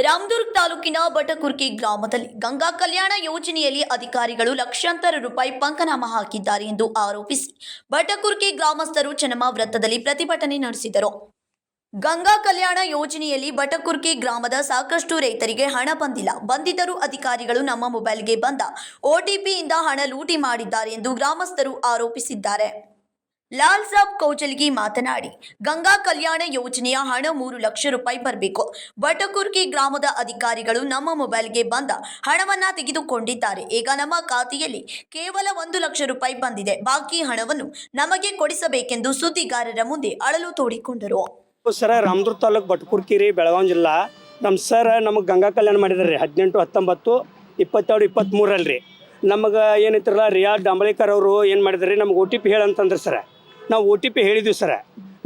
ರಾಮದುರ್ಗ ತಾಲೂಕಿನ ಬಟಕುರ್ಕಿ ಗ್ರಾಮದಲ್ಲಿ ಗಂಗಾ ಕಲ್ಯಾಣ ಯೋಜನೆಯಲ್ಲಿ ಅಧಿಕಾರಿಗಳು ಲಕ್ಷಾಂತರ ರೂಪಾಯಿ ಪಂಕನಾಮ ಹಾಕಿದ್ದಾರೆ ಎಂದು ಆರೋಪಿಸಿ ಬಟಕುರ್ಕಿ ಗ್ರಾಮಸ್ಥರು ಚೆನ್ನಮ್ಮ ವೃತ್ತದಲ್ಲಿ ಪ್ರತಿಭಟನೆ ನಡೆಸಿದರು. ಗಂಗಾ ಕಲ್ಯಾಣ ಯೋಜನೆಯಲ್ಲಿ ಬಟಕುರ್ಕಿ ಗ್ರಾಮದ ಸಾಕಷ್ಟು ರೈತರಿಗೆ ಹಣ ಬಂದಿದ್ದರೂ ಅಧಿಕಾರಿಗಳು ನಮ್ಮ ಮೊಬೈಲ್ಗೆ ಬಂದ OTPಯಿಂದ ಹಣ ಲೂಟಿ ಮಾಡಿದ್ದಾರೆ ಎಂದು ಗ್ರಾಮಸ್ಥರು ಆರೋಪಿಸಿದ್ದಾರೆ. ಲಾಲ್ ಸಾಬ್ ಕೌಜಲ್ಗಿ ಮಾತನಾಡಿ, ಗಂಗಾ ಕಲ್ಯಾಣ ಯೋಜನೆಯ ಹಣ 3 ಲಕ್ಷ ರೂಪಾಯಿ ಬರಬೇಕು. ಬಟಕುರ್ಕಿ ಗ್ರಾಮದ ಅಧಿಕಾರಿಗಳು ನಮ್ಮ ಮೊಬೈಲ್ಗೆ ಬಂದ ಹಣವನ್ನ ತೆಗೆದುಕೊಂಡಿದ್ದಾರೆ. ಈಗ ನಮ್ಮ ಖಾತೆಯಲ್ಲಿ ಕೇವಲ 1 ಲಕ್ಷ ರೂಪಾಯಿ ಬಂದಿದೆ. ಬಾಕಿ ಹಣವನ್ನು ನಮಗೆ ಕೊಡಿಸಬೇಕೆಂದು ಸುದ್ದಿಗಾರರ ಮುಂದೆ ಅಳಲು ತೋಡಿಕೊಂಡರು. ಸರ್, ರಾಮದುರ್ಗ ತಾಲೂಕು ಬಟಕುರ್ಕಿ ಬೆಳಗಾವಿ ಜಿಲ್ಲಾ. ನಮ್ಮ ಸರ್ ನಮಗೆ ಗಂಗಾ ಕಲ್ಯಾಣ ಮಾಡಿದಾರೆ 18, 19, 22, 23 ಅಲ್ರಿ. ನಮಗೆ ಏನೈತಿರಲ್ಲ ರಿಯಾಜ್ ಡಾಂಬಳೇಕರ್ ಅವರು ಏನು ಮಾಡಿದಾರೆ, ನಮ್ಗೆ OTP ಹೇಳಂತಂದ್ರೆ ಸರ್, ನಾವು OTP ಹೇಳಿದ್ವಿ ಸರ್.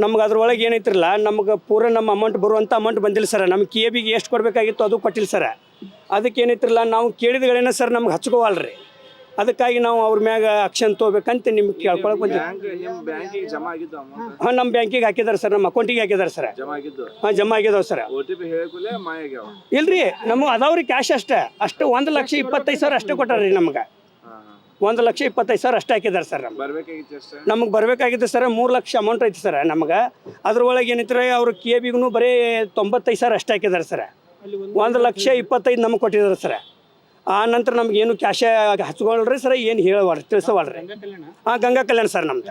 ನಮ್ಗೆ ಅದ್ರೊಳಗೆ ಏನೈತಿರಲ್ಲ ನಮ್ಗೆ ಪೂರ ನಮ್ಮ ಅಮೌಂಟ್ ಬರುವಂಥ ಅಮೌಂಟ್ ಬಂದಿಲ್ಲ ಸರ್. ನಮ್ಗೆ KBಗೆ ಎಷ್ಟು ಕೊಡಬೇಕಾಗಿತ್ತು ಅದು ಕೊಟ್ಟಿಲ್ಲ ಸರ್. ಅದಕ್ಕೆ ಏನೈತಿರಲ್ಲ ನಾವು ಕೇಳಿದಗಳೇನ ಸರ್ ನಮ್ಗೆ ಹಚ್ಕೋವಲ್ರಿ. ಅದಕ್ಕಾಗಿ ನಾವು ಅವ್ರ ಮ್ಯಾಗ ಆಕ್ಷನ್ ತೊಗೋಬೇಕಂತ ನಿಮ್ಗೆ ಕೇಳ್ಕೊಳಕ್ಕೆ ಬಂದಿವಿ. ಹಾಂ, ನಮ್ಮ ಬ್ಯಾಂಕಿಗೆ ಹಾಕಿದಾರೆ ಸರ್, ನಮ್ಮ ಅಕೌಂಟಿಗೆ ಹಾಕಿದಾರೆ ಸರ್. ಹಾಂ, ಜಮಾ ಆಗಿದಾವೆ ಸರ್. ಇಲ್ರಿ, ನಮಗೆ ಅದಾವ್ರಿ ಕ್ಯಾಶ್ ಅಷ್ಟೇ 1,25,000 ಅಷ್ಟೇ ಕೊಟ್ಟಾರ್ರಿ ನಮ್ಗೆ. 1,25,000 ಅಷ್ಟೇ ಹಾಕಿದಾರೆ ಸರ್. ನಮಗೆ ಬರಬೇಕಾಗಿತ್ತು ಸರ್ 3 ಲಕ್ಷ ಅಮೌಂಟ್ ಐತಿ ಸರ್ ನಮ್ಗೆ. ಅದ್ರೊಳಗೆ ಏನೈತ್ರಿ ಅವ್ರು KBಗೂ ಬರೀ 95,000 ಅಷ್ಟೇ ಹಾಕಿದಾರೆ ಸರ್. 1,25,000 ನಮಗೆ ಕೊಟ್ಟಿದ್ದಾರೆ ಸರ್. ಆ ನಂತರ ನಮ್ಗೆ ಏನು ಕ್ಯಾಶ ಹಚ್ಕೊಳ್ರಿ ಸರ್, ಏನು ಹೇಳವಲ್ರಿ, ತಿಳಿಸವಲ್ರಿ. ಹಾಂ, ಗಂಗಾ ಕಲ್ಯಾಣ ಸರ್ ನಮ್ದು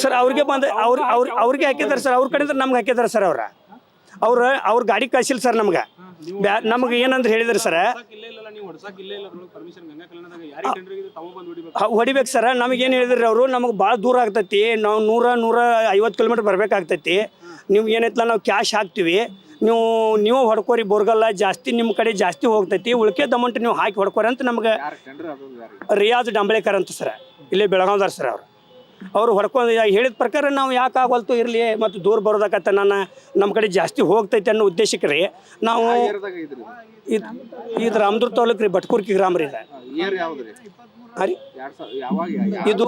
ಸರ್. ಅವ್ರಿಗೆ ಬಂದು ಅವ್ರಿಗೆ ಹಾಕಿದಾರೆ ಸರ್. ಅವ್ರ ಕಡೆಯಿಂದ ನಮ್ಗೆ ಹಾಕಿದಾರೆ ಸರ್. ಅವ್ರ ಗಾಡಿ ಕಳಿಸಿಲ್ಲ ಸರ್ ನಮ್ಗೆ. ನಮ್ಗೆ ಏನಂದ್ರೆ ಹೇಳಿದ್ರು ಸರ್, ಹೊಡಿಬೇಕು ಸರ್. ನಮಗೇನು ಹೇಳಿದ್ರಿ ಅವರು, ನಮಗೆ ಭಾಳ ದೂರ ಆಗ್ತೈತಿ, ನಾವು 100-150 ಕಿಲೋಮೀಟ್ರ್ ಬರ್ಬೇಕಾಗ್ತೈತಿ. ನೀವು ಏನೈತಲ್ಲ ನಾವು ಕ್ಯಾಶ್ ಹಾಕ್ತೀವಿ, ನೀವು ಹೊಡ್ಕೋರಿ, ಬೋರ್ಗಲ್ಲ ಜಾಸ್ತಿ ನಿಮ್ಮ ಕಡೆ ಜಾಸ್ತಿ ಹೋಗ್ತೈತಿ, ಉಳ್ಕೆದ ಅಮೌಂಟ್ ನೀವು ಹಾಕಿ ಹೊಡ್ಕೋರಿ ಅಂತ ನಮ್ಗೆ ರಿಯಾಜ್ ಡಾಂಬಳೇಕರ್ ಅಂತ ಸರ್, ಇಲ್ಲೇ ಬೆಳಗಾವ್ದಾರ ಸರ್. ಅವರು ಹೊಡ್ಕೊಂಡು ಹೇಳಿದ ಪ್ರಕಾರ ನಾವು ಯಾಕೆ ಆಗವಲ್ತು ಇರಲಿ ಮತ್ತು ದೂರ ಬರೋದಕ್ಕತ್ತ ನಮ್ಮ ಕಡೆ ಜಾಸ್ತಿ ಹೋಗ್ತೈತೆ ಅನ್ನೋ ಉದ್ದೇಶಕ್ಕೆ ರೀ ನಾವು ಇದು ರಾಮದುರ್ಗ ತಾಲೂಕು ರೀ, ಬಟಕುರ್ಕಿ ಗ್ರಾಮ ರೀ. ಇದು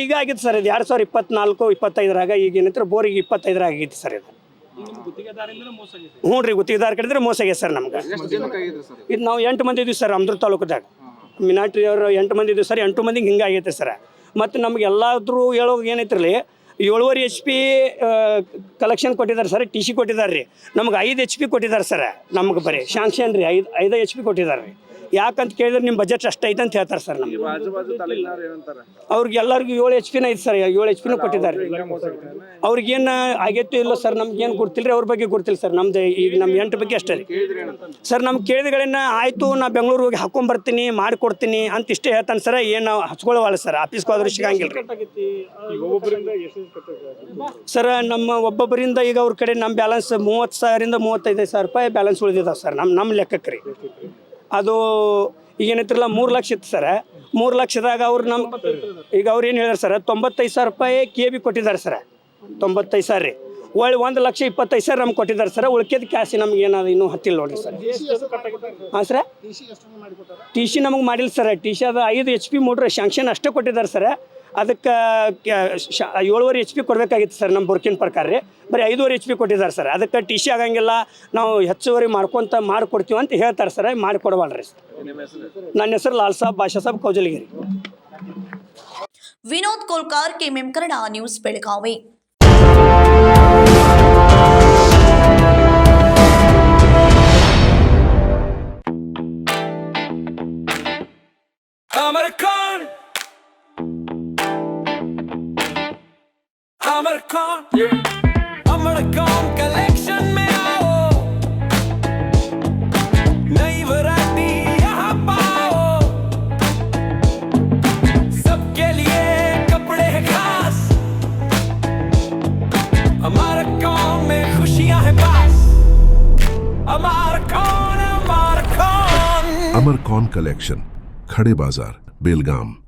ಈಗ ಆಗಿತ್ತು ಸರ್. ಇದು 2024-25 ಈಗ ಏನಂತಾರೆ ಬೋರಿಗೆ 25 ಆಗೈತಿ ಸರ್. ಇದು ಹ್ಞೂ ರೀ, ಗುತ್ತಿಗೆದಾರ ಕಡಿದ್ರೆ ಮೋಸ ಆಗೈತೆ ಸರ್ ನಮ್ಗೆ. ಇದು ನಾವು 8 ಮಂದಿ ಇದೀವಿ ಸರ್ ರಾಮದುರ್ಗ ತಾಲೂಕದಾಗ. ಮಿನಾಟ್ರಿ ಅವರು 8 ಮಂದಿ ಇದೀವಿ ಸರ್. 8 ಮಂದಿಗೆ ಹಿಂಗೆ ಆಗೈತೆ ಸರ್. ಮತ್ತು ನಮ್ಗೆ ಎಲ್ಲಾದ್ರೂ ಹೇಳೋಕೆ ಏನೈತಿರಲಿ 7.5 HP ಕಲೆಕ್ಷನ್ ಕೊಟ್ಟಿದ್ದಾರೆ ಸರ್. TC ಕೊಟ್ಟಿದ್ದಾರೆ ರೀ. ನಮ್ಗೆ 5 HP ಕೊಟ್ಟಿದ್ದಾರೆ ಸರ್. ನಮ್ಗೆ ಬರೀ ಶಾಂಕ್ಷನ್ ರೀ 5 HP ಕೊಟ್ಟಿದ್ದಾರೆ ರೀ. ಯಾಕಂತ ಕೇಳಿದ್ರೆ ನಿಮ್ಮ ಬಜೆಟ್ ಅಷ್ಟು ಐತೆ ಅಂತ ಹೇಳ್ತಾರೆ ಸರ್. ನಮ್ಗೆ ಅವ್ರಿಗೆ ಎಲ್ಲರಿಗೂ 7 HP ಐತೆ ಸರ್. 7 HP ಕೊಟ್ಟಿದ್ದಾರೆ. ಅವ್ರಿಗೇನು ಆಗೈತೋ ಇಲ್ಲ ಸರ್, ನಮ್ಗೇನು ಗೊತ್ತಿಲ್ಲ ರೀ. ಅವ್ರ ಬಗ್ಗೆ ಗೊತ್ತಿಲ್ಲ ಸರ್. ನಮ್ದು ಈಗ ನಮ್ಮ 8 ಬಗ್ಗೆ ಅಷ್ಟೇ ರೀ ಸರ್. ನಮ್ಗೆ ಕೇಳಿದಗಳನ್ನ ಆಯಿತು ನಾ ಬೆಂಗಳೂರಿಗೆ ಹೋಗಿ ಹಾಕೊಂಬರ್ತೀನಿ, ಮಾಡಿಕೊಡ್ತೀನಿ ಅಂತ ಇಷ್ಟೇ ಹೇಳ್ತಾನೆ ಸರ್. ಏನು ನಾವು ಹಚ್ಕೊಳ್ಳೋವಲ್ಲ ಸರ್. ಆಫೀಸ್ಗೆ ಹೋದ್ರೆ ಸಿಗಂಗಿಲ್ಲ ರೀ ಸರ್. ನಮ್ಮ ಒಬ್ಬೊಬ್ಬರಿಂದ ಈಗ ಅವ್ರ ಕಡೆ ನಮ್ಮ ಬ್ಯಾಲೆನ್ಸ್ 30,000-35,000 ರೂಪಾಯಿ ಬ್ಯಾಲೆನ್ಸ್ ಉಳಿದಿದ್ದಾವೆ ಸರ್. ನಮ್ಮ ಲೆಕ್ಕಕ್ಕೆ ರೀ. ಅದು ಈಗೇನೈತಿರಲ್ಲ 3 ಲಕ್ಷ ಇತ್ತು ಸರ್. 3 ಲಕ್ಷದಾಗ ಅವ್ರು ಈಗ ಅವ್ರು ಏನು ಹೇಳ್ಯಾರ ಸರ್, 95,000 ರೂಪಾಯಿ KB ಕೊಟ್ಟಿದ್ದಾರೆ ಸರ್. 95,000 ರೀ. ಒಳ್ಳೆ 1,25,000 ನಮ್ಗೆ ಕೊಟ್ಟಿದ್ದಾರೆ ಸರ್. ಉಳ್ಕೆದ ಕ್ಯಾಶ್ ನಮ್ಗೆ ಏನಾದ್ರು ಇನ್ನೂ ಹತ್ತಿಲ್ಲ ನೋಡಿರಿ ಸರ್. ಹಾಂ ಸರ್, TC ನಮಗೆ ಮಾಡಿಲ್ಲ ಸರ್. TC ಅದು 5 HP ಮೋಟ್ರ್ ಶಾಂಕ್ಷನ್ ಅಷ್ಟೇ ಕೊಟ್ಟಿದ್ದಾರೆ ಸರ್. ಅದಕ್ಕೆ 7.5 HP ಕೊಡಬೇಕಾಗಿತ್ತು ಸರ್ ನಮ್ಮ ಬೋರ್ಕಿನ ಪ್ರಕಾರ ರೀ. ಬರೀ 5.5 HP ಕೊಟ್ಟಿದ್ದಾರೆ ಸರ್. ಅದಕ್ಕೆ TC ಆಗಂಗಿಲ್ಲ, ನಾವು ಹೆಚ್ಚುವರಿ ಮಾಡಿಕೊಡ್ತೀವಿ ಅಂತ ಹೇಳ್ತಾರೆ ಸರ್. ಮಾಡಿಕೊಡವಲ್ರಿ ಸರ್. ನನ್ನ ಹೆಸರು ಲಾಲ್ ಸಾಬ್ ಬಾಷಾ ಸಾಬ್ ಕೌಜಲ್ಗಿ. Vinod Kolkar, KMM Kannada news, Belagavi. अमरकॉन कलेक्शन में आओ, नई वैरायटी यहाँ पाओ, सबके लिए कपड़े हैं खास, अमरकॉन में खुशियाँ हैं पास, अमरकॉन। अमरकॉन कलेक्शन, खड़े बाजार, बेलगाम।